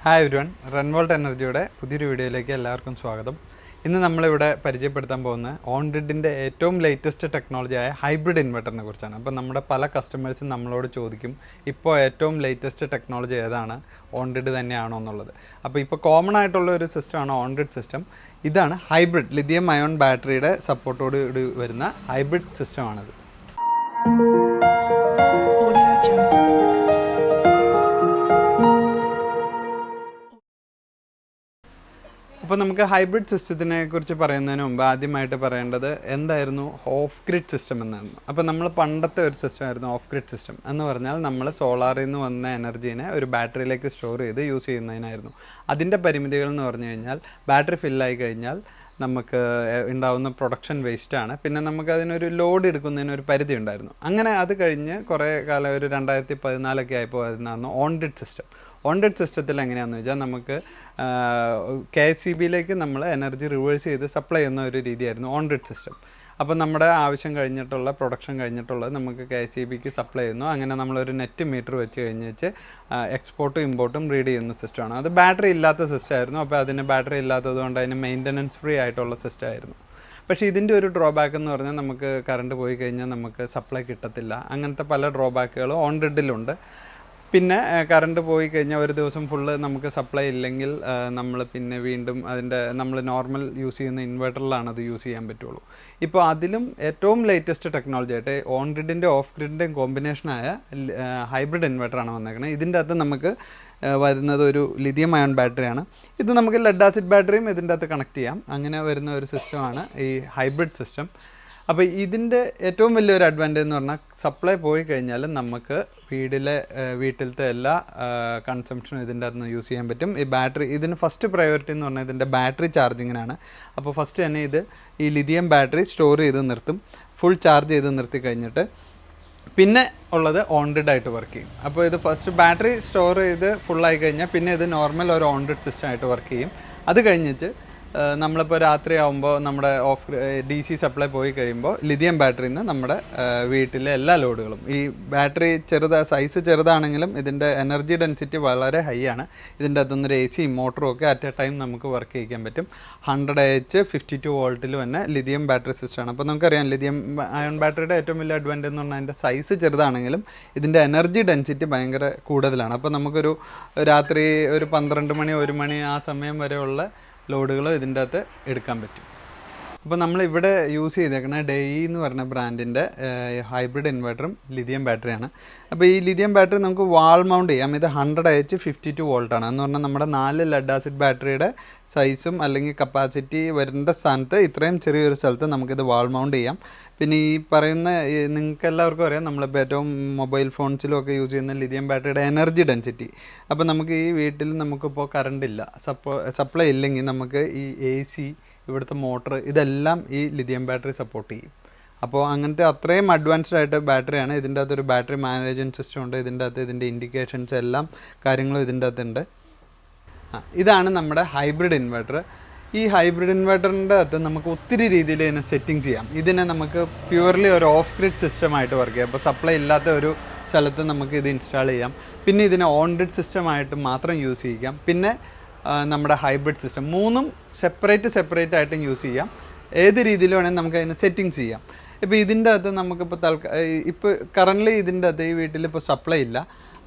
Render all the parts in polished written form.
Hi everyone, റൺവോൾട്ട് എനർജിയുടെ പുതിയൊരു വീഡിയോയിലേക്ക് എല്ലാവർക്കും സ്വാഗതം. ഇന്ന് നമ്മളിവിടെ പരിചയപ്പെടുത്താൻ പോകുന്ന ഓൺഗ്രിഡിൻ്റെ ഏറ്റവും ലേറ്റസ്റ്റ് ടെക്നോളജിയായ ഹൈബ്രിഡ് ഇൻവെർട്ടറിനെ കുറിച്ചാണ്. അപ്പോൾ നമ്മുടെ പല കസ്റ്റമേഴ്സും നമ്മളോട് ചോദിക്കും, ഇപ്പോൾ ഏറ്റവും ലേറ്റസ്റ്റ് ടെക്നോളജി ഏതാണ്, ഓൺഗ്രിഡ് തന്നെയാണോ എന്നുള്ളത്. അപ്പോൾ ഇപ്പോൾ കോമൺ ആയിട്ടുള്ള ഒരു സിസ്റ്റമാണ് ഓൺഗ്രിഡ് സിസ്റ്റം. ഇതാണ് ഹൈബ്രിഡ് ലിഥിയം അയോൺ ബാറ്ററിയുടെ സപ്പോർട്ടോട് കൂടി വരുന്ന ഹൈബ്രിഡ് സിസ്റ്റമാണിത്. അപ്പോൾ നമുക്ക് ഹൈബ്രിഡ് സിസ്റ്റത്തിനെ കുറിച്ച് പറയുന്നതിന് മുമ്പ് ആദ്യമായിട്ട് പറയേണ്ടത് എന്തായിരുന്നു ഓഫ് ഗ്രിഡ് സിസ്റ്റം എന്നായിരുന്നു. അപ്പോൾ നമ്മൾ പണ്ടത്തെ ഒരു സിസ്റ്റം ആയിരുന്നു ഓഫ് ഗ്രിഡ് സിസ്റ്റം എന്ന് പറഞ്ഞാൽ നമ്മൾ സോളാറിൽ നിന്ന് വന്ന എനർജീനെ ഒരു ബാറ്ററിയിലേക്ക് സ്റ്റോർ ചെയ്ത് യൂസ് ചെയ്യുന്നതിനായിരുന്നു. അതിൻ്റെ പരിമിതികൾ എന്ന് പറഞ്ഞു കഴിഞ്ഞാൽ ബാറ്ററി ഫില്ലായി കഴിഞ്ഞാൽ നമുക്ക് ഉണ്ടാകുന്ന പ്രൊഡക്ഷൻ വേസ്റ്റാണ്. പിന്നെ നമുക്ക് അതിനൊരു ലോഡ് എടുക്കുന്നതിന് ഒരു പരിധി ഉണ്ടായിരുന്നു. അങ്ങനെ അത് കഴിഞ്ഞ് കുറേ കാലം ഒരു 2014 ആയപ്പോൾ അതിനായിരുന്നു on grid system. On grid സിസ്റ്റത്തിൽ എങ്ങനെയാണെന്ന് വെച്ചാൽ നമുക്ക് KSEBയിലേക്ക് നമ്മൾ എനർജി റിവേഴ്സ് ചെയ്ത് സപ്ലൈ ചെയ്യുന്ന ഒരു രീതിയായിരുന്നു ഓൺ ഗ്രിഡ് സിസ്റ്റം. അപ്പോൾ നമ്മുടെ ആവശ്യം കഴിഞ്ഞിട്ടുള്ള പ്രൊഡക്ഷൻ കഴിഞ്ഞിട്ടുള്ളത് നമുക്ക് KSEBക്ക് സപ്ലൈ ചെയ്യുന്നു. അങ്ങനെ നമ്മളൊരു നെറ്റ് മീറ്റർ വെച്ച് കഴിഞ്ഞിട്ട് എക്സ്പോർട്ടും ഇമ്പോർട്ടും റീഡ് ചെയ്യുന്ന സിസ്റ്റമാണ്. അത് ബാറ്ററി ഇല്ലാത്ത സിസ്റ്റമായിരുന്നു. അപ്പോൾ അതിന് ബാറ്ററി ഇല്ലാത്തത് കൊണ്ട് അതിന് മെയിൻ്റനൻസ് ഫ്രീ ആയിട്ടുള്ള സിസ്റ്റമായിരുന്നു. പക്ഷേ ഇതിൻ്റെ ഒരു ഡ്രോബാക്ക് എന്ന് പറഞ്ഞാൽ നമുക്ക് കറണ്ട് പോയി കഴിഞ്ഞാൽ നമുക്ക് സപ്ലൈ കിട്ടത്തില്ല. അങ്ങനത്തെ പല ഡ്രോബാക്കുകളും ഓൺ ഗ്രിഡിലുണ്ട്. പിന്നെ കറണ്ട് പോയി കഴിഞ്ഞാൽ ഒരു ദിവസം ഫുള്ള് നമുക്ക് സപ്ലൈ ഇല്ലെങ്കിൽ നമ്മൾ പിന്നെ വീണ്ടും നമ്മൾ നോർമൽ യൂസ് ചെയ്യുന്ന ഇൻവെർട്ടറിലാണ് അത് യൂസ് ചെയ്യാൻ പറ്റുള്ളൂ. ഇപ്പോൾ അതിലും ഏറ്റവും ലേറ്റസ്റ്റ് ടെക്നോളജി ആയിട്ട് ഓൺ ഗ്രിഡിൻ്റെ ഓഫ് ഗ്രിഡിൻ്റെയും കോമ്പിനേഷനായ ഹൈബ്രിഡ് ഇൻവെർട്ടറാണ് വന്നേക്കുന്നത്. ഇതിൻ്റെ അകത്ത് നമുക്ക് വരുന്നത് ഒരു ലിഥിയം അയോൺ ബാറ്ററിയാണ്. ഇത് നമുക്ക് ലെഡ് ആസിഡ് ബാറ്ററിയും ഇതിൻ്റെ അകത്ത് കണക്ട് ചെയ്യാം. അങ്ങനെ വരുന്ന ഒരു സിസ്റ്റമാണ് ഈ ഹൈബ്രിഡ് സിസ്റ്റം. അപ്പോൾ ഇതിൻ്റെ ഏറ്റവും വലിയൊരു അഡ്വാൻറ്റേജ് എന്ന് പറഞ്ഞാൽ സപ്ലൈ പോയി കഴിഞ്ഞാൽ നമുക്ക് വീട്ടിലത്തെ എല്ലാ കൺസംഷനും ഇതിൻ്റെ അകത്ത് നിന്ന് യൂസ് ചെയ്യാൻ പറ്റും. ഈ ബാറ്ററി ഇതിന് ഫസ്റ്റ് പ്രയോറിറ്റി എന്ന് പറഞ്ഞാൽ ഇതിൻ്റെ ബാറ്ററി ചാർജിങ്ങിനാണ്. അപ്പോൾ ഫസ്റ്റ് തന്നെ ഈ ലിഥിയം ബാറ്ററി സ്റ്റോർ ചെയ്ത് നിർത്തും. ഫുൾ ചാർജ് ചെയ്ത് നിർത്തി കഴിഞ്ഞിട്ട് പിന്നെ ഉള്ളത് ഓൺ ഗ്രിഡ് ആയിട്ട് വർക്ക് ചെയ്യും. അപ്പോൾ ഇത് ഫസ്റ്റ് ബാറ്ററി സ്റ്റോർ ചെയ്ത് ഫുള്ളായി കഴിഞ്ഞാൽ പിന്നെ ഇത് നോർമൽ ഒരു ഓൺ ഗ്രിഡ് സിസ്റ്റം ആയിട്ട് വർക്ക് ചെയ്യും. അത് കഴിഞ്ഞിട്ട് നമ്മളിപ്പോൾ രാത്രി ആകുമ്പോൾ നമ്മുടെ DC സപ്ലൈ പോയി കഴിയുമ്പോൾ ലിഥിയം ബാറ്ററിയിൽ നിന്ന് നമ്മുടെ വീട്ടിലെ എല്ലാ ലോഡുകളും ഈ ബാറ്ററി സൈസ് ചെറുതാണെങ്കിലും ഇതിൻ്റെ എനർജി ഡെൻസിറ്റി വളരെ ഹൈ ആണ്. ഇതിൻ്റെ അകത്തുനിന്നൊരു AC മോട്ടറും ഒക്കെ അറ്റ് എ ടൈം നമുക്ക് വർക്ക് ചെയ്യിക്കാൻ പറ്റും. 100Ah 52 വോൾട്ടിൽ തന്നെ ലിഥിയം ബാറ്ററി സിസ്റ്റമാണ്. അപ്പോൾ നമുക്കറിയാം ലിഥിയം അയോൺ ബാറ്ററിയുടെ ഏറ്റവും വലിയ അഡ്വാൻറ്റേജ് എന്ന് പറഞ്ഞാൽ അതിൻ്റെ സൈസ് ചെറുതാണെങ്കിലും ഇതിൻ്റെ എനർജി ഡെൻസിറ്റി ഭയങ്കര കൂടുതലാണ്. അപ്പോൾ നമുക്കൊരു രാത്രി ഒരു 12 മണി 1 മണി ആ സമയം വരെയുള്ള ലോഡുകൾ ഇതിൻ്റെ അകത്ത് എടുക്കാൻ പറ്റും. അപ്പോൾ നമ്മളിവിടെ യൂസ് ചെയ്തേക്കുന്ന ഡെയി എന്ന് പറഞ്ഞ ബ്രാൻഡിൻ്റെ ഹൈബ്രിഡ് ഇൻവെർട്ടറും ലിഥിയം ബാറ്ററിയാണ്. അപ്പോൾ ഈ ലിഥിയം ബാറ്ററി നമുക്ക് വാൾ മൗണ്ട് ചെയ്യാം. ഇത് 100Ah 52 വോൾട്ടാണ്. എന്ന് പറഞ്ഞാൽ നമ്മുടെ 4 ലെഡ് ആസിഡ് ബാറ്ററിയുടെ സൈസും അല്ലെങ്കിൽ കപ്പാസിറ്റി വരേണ്ട സ്ഥാനത്ത് ഇത്രയും ചെറിയൊരു സ്ഥലത്ത് നമുക്കിത് വാൾ മൗണ്ട് ചെയ്യാം. പിന്നെ ഈ പറയുന്ന നിങ്ങൾക്ക് എല്ലാവർക്കും അറിയാം, നമ്മളിപ്പോൾ ഏറ്റവും മൊബൈൽ ഫോൺസിലും ഒക്കെ യൂസ് ചെയ്യുന്ന ലിഥിയം ബാറ്ററിയുടെ എനർജി ഡെൻസിറ്റി. അപ്പോൾ നമുക്ക് ഈ വീട്ടിൽ നമുക്കിപ്പോൾ കറണ്ട് ഇല്ല, സപ്ലൈ ഇല്ലെങ്കിൽ നമുക്ക് ഈ AC ഇവിടുത്തെ മോട്ടർ ഇതെല്ലാം ഈ ലിഥിയം ബാറ്ററി സപ്പോർട്ട് ചെയ്യും. അപ്പോൾ അങ്ങനത്തെ അത്രയും അഡ്വാൻസ്ഡ് ആയിട്ട് ബാറ്ററിയാണ്. ഇതിൻ്റെ അകത്തൊരു ബാറ്ററി മാനേജ്മെൻറ്റ് സിസ്റ്റം ഉണ്ട്. ഇതിൻ്റെ അകത്ത് ഇതിൻ്റെ ഇൻഡിക്കേഷൻസ് എല്ലാം കാര്യങ്ങളും ഇതിൻ്റെ അകത്തുണ്ട്. ഇതാണ് നമ്മുടെ ഹൈബ്രിഡ് ഇൻവെർട്ടർ. ഈ ഹൈബ്രിഡ് ഇൻവെർട്ടറിൻ്റെ അകത്ത് നമുക്ക് ഒത്തിരി രീതിയിൽ ഇതിനെ സെറ്റിംഗ് ചെയ്യാം. ഇതിനെ നമുക്ക് പ്യുവർലി ഒരു ഓഫ് ഗ്രിഡ് സിസ്റ്റമായിട്ട് വർക്ക് ചെയ്യാം. അപ്പോൾ സപ്ലൈ ഇല്ലാത്ത ഒരു സ്ഥലത്ത് നമുക്ക് ഇത് ഇൻസ്റ്റാൾ ചെയ്യാം. പിന്നെ ഇതിനെ ഓൺ ഗ്രിഡ് സിസ്റ്റമായിട്ട് മാത്രം യൂസ് ചെയ്യാം. പിന്നെ നമ്മുടെ ഹൈബ്രിഡ് സിസ്റ്റം മൂന്നും സെപ്പറേറ്റ് ആയിട്ടും യൂസ് ചെയ്യാം. ഏത് രീതിയിൽ വേണമെങ്കിൽ നമുക്ക് അതിന് സെറ്റിങ്സ് ചെയ്യാം. ഇപ്പോൾ ഇതിൻ്റെ അകത്ത് നമുക്കിപ്പോൾ ഇപ്പോൾ കറൻ്റ്ലി ഇതിൻ്റെ അകത്ത് ഈ വീട്ടിലിപ്പോൾ സപ്ലൈ ഇല്ല.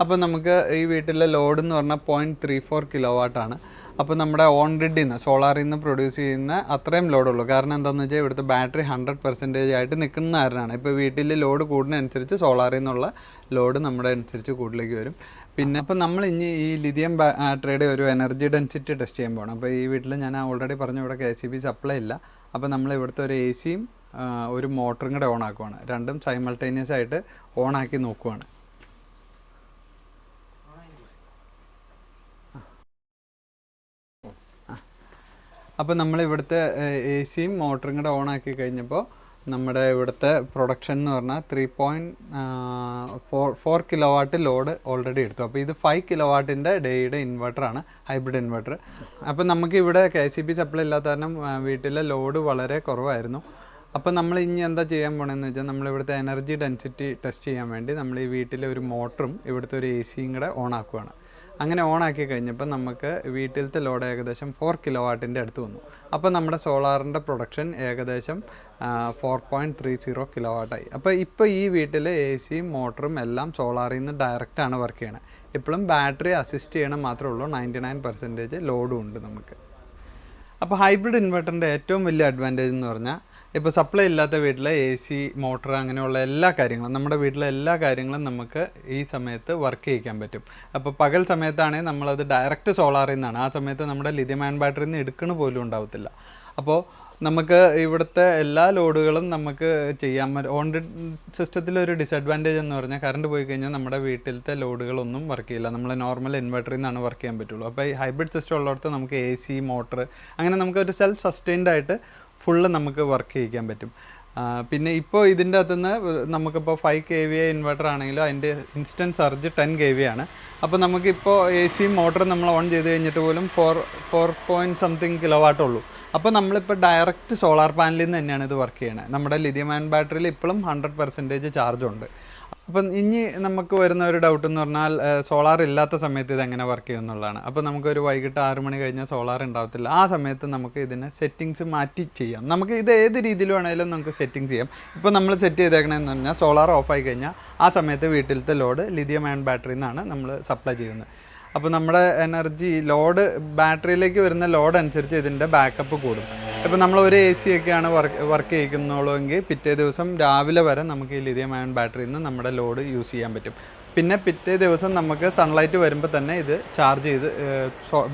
അപ്പോൾ നമുക്ക് ഈ വീട്ടിലെ ലോഡ് എന്ന് പറഞ്ഞാൽ 0.34 കിലോവാട്ടാണ്. അപ്പോൾ നമ്മുടെ ഓൺ ഗ്രിഡിൽ നിന്ന് സോളാറിൽ നിന്ന് പ്രൊഡ്യൂസ് ചെയ്യുന്ന അത്രയും ലോഡുള്ളൂ. കാരണം എന്താണെന്ന് വെച്ചാൽ ഇവിടുത്തെ ബാറ്ററി 100% ആയിട്ട് നിൽക്കുന്ന കാരണമാണ്. ഇപ്പോൾ വീട്ടിൽ ലോഡ് കൂടുന്നതനുസരിച്ച് സോളാറിൽ നിന്നുള്ള ലോഡ് നമ്മുടെ അനുസരിച്ച് കൂടുതലേക്ക് വരും. പിന്നെ അപ്പോൾ നമ്മൾ ഇനി ഈ ലിഥിയം ബാറ്ററിയുടെ ഒരു എനർജി ഡെൻസിറ്റി ടെസ്റ്റ് ചെയ്യാൻ പോകണം. അപ്പോൾ ഈ വീട്ടിൽ ഞാൻ ഓൾറെഡി പറഞ്ഞു ഇവിടെ KSEB സപ്ലൈ ഇല്ല. അപ്പോൾ നമ്മൾ ഇവിടുത്തെ ഒരു ACയും ഒരു മോട്ടറും കൂടെ ഓൺ ആക്കുവാണ്. രണ്ടും സൈമൾട്ടേനിയസ് ആയിട്ട് ഓൺ ആക്കി നോക്കുവാണ്. അപ്പോൾ നമ്മൾ ഇവിടുത്തെ ACയും മോട്ടറും കൂടെ ഓൺ ആക്കി കഴിഞ്ഞപ്പോൾ നമ്മുടെ ഇവിടുത്തെ പ്രൊഡക്ഷൻ എന്ന് പറഞ്ഞാൽ 3.4 കിലോവാട്ട് ലോഡ് ഓൾറെഡി എടുത്തു. അപ്പോൾ ഇത് 5 കിലോവാട്ടിൻ്റെ ഡെയുടെ ഇൻവെർട്ടറാണ്, ഹൈബ്രിഡ് ഇൻവെർട്ടർ. അപ്പോൾ നമുക്ക് ഇവിടെ KSEB സപ്ലൈ ഇല്ലാത്ത കാരണം വീട്ടിലെ ലോഡ് വളരെ കുറവായിരുന്നു. അപ്പോൾ നമ്മൾ ഇനി എന്താ ചെയ്യാൻ പോകണമെന്ന് വെച്ചാൽ നമ്മളിവിടുത്തെ എനർജി ഡെൻസിറ്റി ടെസ്റ്റ് ചെയ്യാൻ വേണ്ടി നമ്മൾ ഈ വീട്ടിലെ ഒരു മോട്ടറും ഇവിടുത്തെ ഒരു ACയും കൂടെ ഓൺ ആക്കുകയാണ്. അങ്ങനെ ഓൺ ആക്കി കഴിഞ്ഞപ്പോൾ നമുക്ക് വീട്ടിലത്തെ ലോഡ് ഏകദേശം 4 കിലോ വാട്ടിൻ്റെ അടുത്ത് വന്നു. അപ്പോൾ നമ്മുടെ സോളാറിൻ്റെ പ്രൊഡക്ഷൻ ഏകദേശം 4.30 കിലോ വാട്ടായി. ഇപ്പോൾ ഈ വീട്ടിൽ AC മോട്ടറും എല്ലാം സോളാറിൽ നിന്ന് ഡയറക്റ്റാണ് വർക്ക് ചെയ്യണത്. ഇപ്പോഴും ബാറ്ററി അസിസ്റ്റ് ചെയ്യണം മാത്രമേ ഉള്ളൂ. 99% ലോഡും ഉണ്ട് നമുക്ക്. അപ്പോൾ ഹൈബ്രിഡ് ഇൻവെർട്ടറിൻ്റെ ഏറ്റവും വലിയ അഡ്വാൻറ്റേജ് എന്ന് പറഞ്ഞാൽ, ഇപ്പോൾ സപ്ലൈ ഇല്ലാത്ത വീട്ടിലെ AC മോട്ടർ അങ്ങനെയുള്ള എല്ലാ കാര്യങ്ങളും, നമ്മുടെ വീട്ടിലെ എല്ലാ കാര്യങ്ങളും നമുക്ക് ഈ സമയത്ത് വർക്ക് ചെയ്യിക്കാൻ പറ്റും. അപ്പോൾ പകൽ സമയത്താണെങ്കിൽ നമ്മളത് ഡയറക്റ്റ് സോളാറിൽ നിന്നാണ്, ആ സമയത്ത് നമ്മുടെ ലിഥിയം അയൺ ബാറ്ററിയിൽ നിന്ന് എടുക്കണ പോലും ഉണ്ടാവത്തില്ല. അപ്പോൾ നമുക്ക് ഇവിടുത്തെ എല്ലാ ലോഡുകളും നമുക്ക് ചെയ്യാൻ ഓൺ സിസ്റ്റത്തിലൊരു ഡിസഡ്വാൻറ്റേജ് എന്ന് പറഞ്ഞാൽ, കറണ്ട് പോയി കഴിഞ്ഞാൽ നമ്മുടെ വീട്ടിലത്തെ ലോഡുകളൊന്നും വർക്ക് ചെയ്യില്ല. നമ്മൾ നോർമൽ ഇൻവെർട്ടറിൽ നിന്നാണ് വർക്ക് ചെയ്യാൻ പറ്റുള്ളൂ. അപ്പോൾ ഈ ഹൈബ്രിഡ് സിസ്റ്റം ഉള്ളിടത്ത് നമുക്ക് AC മോട്ടർ അങ്ങനെ നമുക്കൊരു സെൽഫ് സസ്റ്റെയിൻഡ് ആയിട്ട് ഫുള്ള് നമുക്ക് വർക്ക് ചെയ്യിക്കാൻ പറ്റും. പിന്നെ ഇപ്പോൾ ഇതിൻ്റെ അകത്തുനിന്ന് നമുക്കിപ്പോൾ 5 kVA ഇൻവെർട്ടർ ആണെങ്കിലും അതിൻ്റെ ഇൻസ്റ്റൻറ്റ് സർജ് 10 kVA ആണ്. അപ്പോൾ നമുക്കിപ്പോൾ AC മോട്ടർ നമ്മൾ ഓൺ ചെയ്ത് കഴിഞ്ഞിട്ട് പോലും 4 കിലോ വാട്ട് ഉള്ളൂ. അപ്പോൾ നമ്മളിപ്പോൾ ഡയറക്റ്റ് സോളാർ പാനലിൽ നിന്ന് തന്നെയാണ് ഇത് വർക്ക് ചെയ്യണത്. നമ്മുടെ ലിഥിയം അയൺ ബാറ്ററിയിൽ ഇപ്പോഴും 100% ചാർജുണ്ട്. അപ്പം ഇനി നമുക്ക് വരുന്ന ഒരു ഡൗട്ട് എന്ന് പറഞ്ഞാൽ, സോളാർ ഇല്ലാത്ത സമയത്ത് ഇതെങ്ങനെ വർക്ക് ചെയ്യുമെന്നുള്ളതാണ്. അപ്പോൾ നമുക്കൊരു വൈകിട്ട് 6 മണി കഴിഞ്ഞാൽ സോളാർ ഉണ്ടാവത്തില്ല. ആ സമയത്ത് നമുക്ക് ഇതിനെ സെറ്റിങ്സ് മാറ്റി ചെയ്യാം. നമുക്ക് ഇത് ഏത് രീതിയിൽ വേണമെങ്കിലും നമുക്ക് സെറ്റിംഗ് ചെയ്യാം. ഇപ്പോൾ നമ്മൾ സെറ്റ് ചെയ്തേക്കണമെന്ന് പറഞ്ഞാൽ, സോളാർ ഓഫായി കഴിഞ്ഞാൽ ആ സമയത്ത് വീട്ടിലത്തെ ലോഡ് ലിഥിയം അയൺ ബാറ്ററിയിൽ നിന്നാണ് നമ്മൾ സപ്ലൈ ചെയ്യുന്നത്. അപ്പോൾ നമ്മുടെ എനർജി ലോഡ് ബാറ്ററിയിലേക്ക് വരുന്ന ലോഡ് അനുസരിച്ച് ഇതിൻ്റെ ബാക്കപ്പ് കൂടും. ഇപ്പോൾ നമ്മൾ ഒരു AC ഒക്കെയാണ് വർക്ക് ചെയ്യിക്കുന്നുള്ളൂ എങ്കിൽ പിറ്റേ ദിവസം രാവിലെ വരെ നമുക്ക് ഈ ലിഥിയം അയൺ ബാറ്ററിയിൽ നിന്ന് നമ്മുടെ ലോഡ് യൂസ് ചെയ്യാൻ പറ്റും. പിന്നെ പിറ്റേ ദിവസം നമുക്ക് സൺലൈറ്റ് വരുമ്പോൾ തന്നെ ഇത് ചാർജ് ചെയ്ത്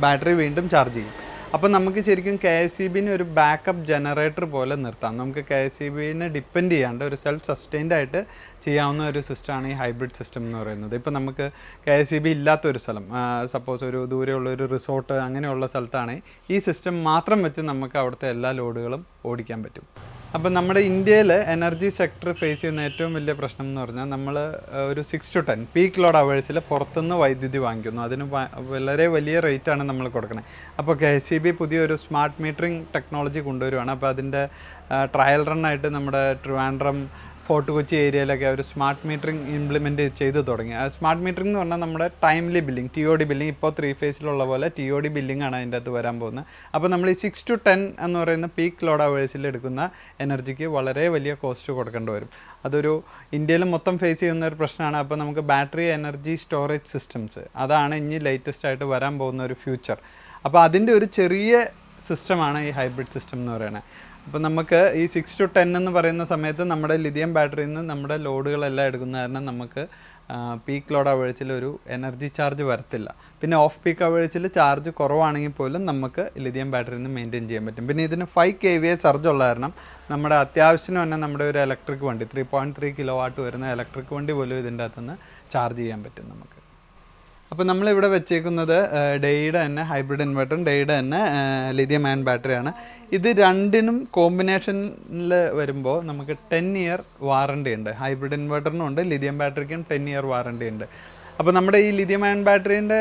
ബാറ്ററി വീണ്ടും ചാർജ് ചെയ്യും. അപ്പോൾ നമുക്ക് ശരിക്കും KSEBിനെ ഒരു ബാക്കപ്പ് ജനറേറ്റർ പോലെ നിർത്താം. നമുക്ക് KSEBിനെ ഡിപ്പെൻഡ് ചെയ്യാണ്ട് ഒരു സെൽഫ് സസ്റ്റെയിൻഡ് ആയിട്ട് ചെയ്യാവുന്ന ഒരു സിസ്റ്റമാണ് ഈ ഹൈബ്രിഡ് സിസ്റ്റം എന്ന് പറയുന്നത്. ഇപ്പോൾ നമുക്ക് KSEB ഇല്ലാത്തൊരു സ്ഥലം, സപ്പോസ് ഒരു ദൂരെയുള്ള ഒരു റിസോർട്ട് അങ്ങനെയുള്ള സ്ഥലത്താണെങ്കിൽ ഈ സിസ്റ്റം മാത്രം വെച്ച് നമുക്ക് അവിടുത്തെ എല്ലാ ലോഡുകളും ഓടിക്കാൻ പറ്റും. അപ്പോൾ നമ്മുടെ ഇന്ത്യയിൽ എനർജി സെക്ടർ ഫേസ് ചെയ്യുന്ന ഏറ്റവും വലിയ പ്രശ്നം എന്ന് പറഞ്ഞാൽ, നമ്മൾ ഒരു 6 to 10 പീക്ക് ലോഡ് അവേഴ്സിൽ പുറത്തുനിന്ന് വൈദ്യുതി വാങ്ങിക്കുന്നു. അതിന് വളരെ വലിയ റേറ്റാണ് നമ്മൾ കൊടുക്കുന്നത്. അപ്പോൾ KSEB പുതിയൊരു സ്മാർട്ട് മീറ്ററിംഗ് ടെക്നോളജി കൊണ്ടുവരുവാണ്. അപ്പോൾ അതിൻ്റെ ട്രയൽ റണ്ണായിട്ട് നമ്മുടെ ട്രിവാൻഡ്രം, ഫോർട്ട് കൊച്ചി ഏരിയയിലൊക്കെ ഒരു സ്മാർട്ട് മീറ്ററിംഗ് ഇംപ്ലിമെൻറ്റ് ചെയ്ത് തുടങ്ങി. സ്മാർട്ട് മീറ്ററിംഗ് എന്ന് പറഞ്ഞാൽ നമ്മുടെ ടൈംലി ബില്ലിംഗ്, TOD ബില്ലിംഗ്, ഇപ്പോൾ 3 ഫേസിലുള്ള പോലെ TOD ബില്ലിംഗ് ആണ് അതിൻ്റെ അകത്ത് വരാൻ പോകുന്നത്. അപ്പോൾ നമ്മൾ ഈ 6 to 10 എന്ന് പറയുന്ന പീക്ക് ലോഡ് അവേഴ്സിൽ എടുക്കുന്ന എനർജിക്ക് വളരെ വലിയ കോസ്റ്റ് കൊടുക്കേണ്ടി വരും. അതൊരു ഇന്ത്യയിൽ മൊത്തം ഫേസ് ചെയ്യുന്ന ഒരു പ്രശ്നമാണ്. അപ്പോൾ നമുക്ക് ബാറ്ററി എനർജി സ്റ്റോറേജ് സിസ്റ്റംസ്, അതാണ് ഇനി ലേറ്റസ്റ്റ് ആയിട്ട് വരാൻ പോകുന്ന ഒരു ഫ്യൂച്ചർ. അപ്പോൾ അതിൻ്റെ ഒരു ചെറിയ സിസ്റ്റമാണ് ഈ ഹൈബ്രിഡ് സിസ്റ്റം എന്ന് പറയുന്നത്. അപ്പോൾ നമുക്ക് ഈ 6 to 10 എന്ന് പറയുന്ന സമയത്ത് നമ്മുടെ ലിഥിയം ബാറ്ററിയിൽ നിന്ന് നമ്മുടെ ലോഡുകളെല്ലാം എടുക്കുന്ന കാരണം നമുക്ക് പീക്ക് ലോഡ് അവേഴ്സിൽ ഒരു എനർജി ചാർജ് വരത്തില്ല. പിന്നെ ഓഫ് പീക്ക് അവേഴ്സിൽ ചാർജ് കുറവാണെങ്കിൽ പോലും നമുക്ക് ലിഥിയം ബാറ്ററിയിൽ നിന്ന് മെയിൻറ്റെയിൻ ചെയ്യാൻ പറ്റും. പിന്നെ ഇതിന് 5 kVA ചാർജ് ഉള്ള കാരണം നമ്മുടെ അത്യാവശ്യം തന്നെ നമ്മുടെ ഒരു ഇലക്ട്രിക് വണ്ടി 3.3 കിലോ വാട്ട് വരുന്ന ഇലക്ട്രിക് വണ്ടി പോലും ഇതിൻ്റെ അകത്തുനിന്ന് ചാർജ് ചെയ്യാൻ പറ്റും നമുക്ക്. അപ്പോൾ നമ്മളിവിടെ വെച്ചേക്കുന്നത് ഡെയുടെ തന്നെ ഹൈബ്രിഡ് ഇൻവെർട്ടറും ഡെയുടെ തന്നെ ലിഥിയം അയൺ ബാറ്ററിയാണ്. ഇത് രണ്ടിനും കോമ്പിനേഷനിൽ വരുമ്പോൾ നമുക്ക് 10 year വാറണ്ടി ഉണ്ട്. ഹൈബ്രിഡ് ഇൻവെർട്ടറിനും ഉണ്ട്, ലിഥിയം ബാറ്ററിക്കും 10 year വാറണ്ടി ഉണ്ട്. അപ്പോൾ നമ്മുടെ ഈ ലിഥിയം അയൺ ബാറ്ററീൻ്റെ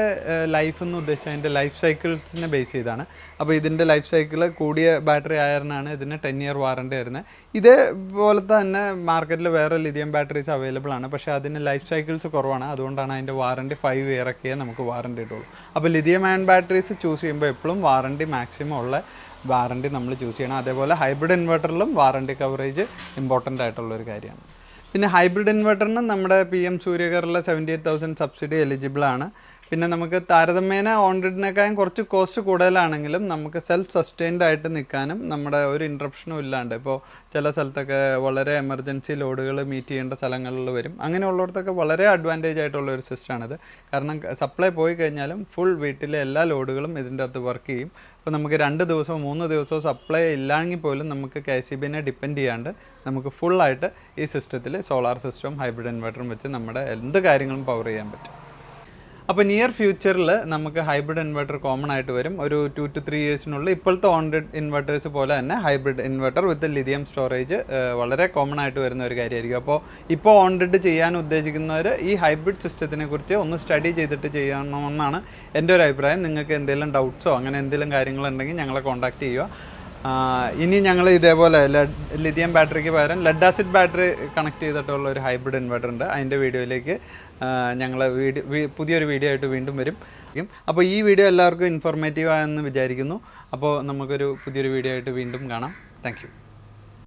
ലൈഫ് എന്ന് ഉദ്ദേശിച്ചാൽ അതിൻ്റെ ലൈഫ് സൈക്കിൾസിനെ ബേസ് ചെയ്താണ്. അപ്പോൾ ഇതിൻ്റെ ലൈഫ് സൈക്കിൾ കൂടിയ ബാറ്ററി ആയതിനാണ് ഇതിന് 10 year വാറണ്ടി വരുന്നത്. ഇതേപോലത്തെ തന്നെ മാർക്കറ്റിൽ വേറെ ലിഥിയം ബാറ്ററീസ് അവൈലബിൾ ആണ്, പക്ഷേ അതിന് ലൈഫ് സൈക്കിൾസ് കുറവാണ്. അതുകൊണ്ടാണ് അതിൻ്റെ വാറണ്ടി 5 year ഒക്കെ നമുക്ക് വാറണ്ടി കിട്ടുള്ളൂ. അപ്പോൾ ലിഥിയം അയൺ ബാറ്ററീസ് ചൂസ് ചെയ്യുമ്പോൾ എപ്പോഴും വാറണ്ടി മാക്സിമം ഉള്ള വാറണ്ടി നമ്മൾ ചൂസ് ചെയ്യണം. അതേപോലെ ഹൈബ്രിഡ് ഇൻവെർട്ടറിലും വാറണ്ടി കവറേജ് ഇമ്പോർട്ടൻ്റ് ആയിട്ടുള്ളൊരു കാര്യമാണ്. പിന്നെ ഹൈബ്രിഡ് ഇൻവെർട്ടറിന് നമ്മുടെ PM സൂര്യകറിലെ 78,000 സബ്സിഡി എലിജിബിൾ ആണ്. പിന്നെ നമുക്ക് താരതമ്യേന ഓൺ ഗ്രിഡിനേക്കാളും കുറച്ച് കോസ്റ്റ് കൂടുതലാണെങ്കിലും നമുക്ക് സെൽഫ് സസ്റ്റെയിൻഡ് ആയിട്ട് നിൽക്കാനും നമ്മുടെ ഒരു ഇൻട്രപ്ഷനും ഇല്ലാണ്ട്, ഇപ്പോൾ ചില സ്ഥലത്തൊക്കെ വളരെ എമർജൻസി ലോഡുകൾ മീറ്റ് ചെയ്യേണ്ട സ്ഥലങ്ങളിൽ വരും. അങ്ങനെയുള്ളിടത്തൊക്കെ വളരെ അഡ്വാൻറ്റേജ് ആയിട്ടുള്ള ഒരു സിസ്റ്റമാണിത്. കാരണം സപ്ലൈ പോയി കഴിഞ്ഞാലും ഫുൾ വീട്ടിലെ എല്ലാ ലോഡുകളും ഇതിൻ്റെ അകത്ത് വർക്ക് ചെയ്യും. അപ്പോൾ നമുക്ക് 2 ദിവസമോ 3 ദിവസമോ സപ്ലൈ ഇല്ലെങ്കിൽ പോലും നമുക്ക് KSEBിനെ ഡിപ്പെൻഡ് ചെയ്യാണ്ട് നമുക്ക് ഫുള്ളായിട്ട് ഈ സിസ്റ്റത്തിൽ സോളാർ സിസ്റ്റവും ഹൈബ്രിഡ് ഇൻവെർട്ടറും വെച്ച് നമ്മുടെ എന്ത് കാര്യങ്ങളും പവർ ചെയ്യാൻ പറ്റും. അപ്പോൾ നിയർ ഫ്യൂച്ചറിൽ നമുക്ക് ഹൈബ്രിഡ് ഇൻവെർട്ടർ കോമൺ ആയിട്ട് വരും. ഒരു 2 to 3 yearsനുള്ളിൽ ഇപ്പോഴത്തെ ഓൺ ഗ്രിഡ് ഇൻവെർട്ടേഴ്സ് പോലെ തന്നെ ഹൈബ്രിഡ് ഇൻവെർട്ടർ വിത്ത് ലിഥിയം സ്റ്റോറേജ് വളരെ കോമൺ ആയിട്ട് വരുന്ന ഒരു കാര്യമായിരിക്കും. അപ്പോൾ ഇപ്പോൾ ഓൺ ഗ്രിഡ് ചെയ്യാൻ ഉദ്ദേശിക്കുന്നവർ ഈ ഹൈബ്രിഡ് സിസ്റ്റത്തിനെ കുറിച്ച് ഒന്ന് സ്റ്റഡി ചെയ്തിട്ട് ചെയ്യണമെന്നാണ് എൻ്റെ ഒരു അഭിപ്രായം. നിങ്ങൾക്ക് എന്തെങ്കിലും ഡൗട്ട്സോ അങ്ങനെ എന്തെങ്കിലും കാര്യങ്ങളുണ്ടെങ്കിൽ ഞങ്ങളെ കോൺടാക്ട് ചെയ്യുക. ഇനി ഞങ്ങൾ ഇതേപോലെ ലിഥിയം ബാറ്ററിക്ക് പകരം ലെഡ് ആസിഡ് ബാറ്ററി കണക്ട് ചെയ്തിട്ടുള്ള ഒരു ഹൈബ്രിഡ് ഇൻവെർട്ടർ ഉണ്ട്. അതിൻ്റെ വീഡിയോയിലേക്ക് ഞങ്ങൾ പുതിയൊരു വീഡിയോ ആയിട്ട് വീണ്ടും വരും. അപ്പോൾ ഈ വീഡിയോ എല്ലാവർക്കും ഇൻഫോർമേറ്റീവ് ആയെന്ന് വിചാരിക്കുന്നു. അപ്പോൾ നമുക്കൊരു പുതിയൊരു വീഡിയോ ആയിട്ട് വീണ്ടും കാണാം. Thank you.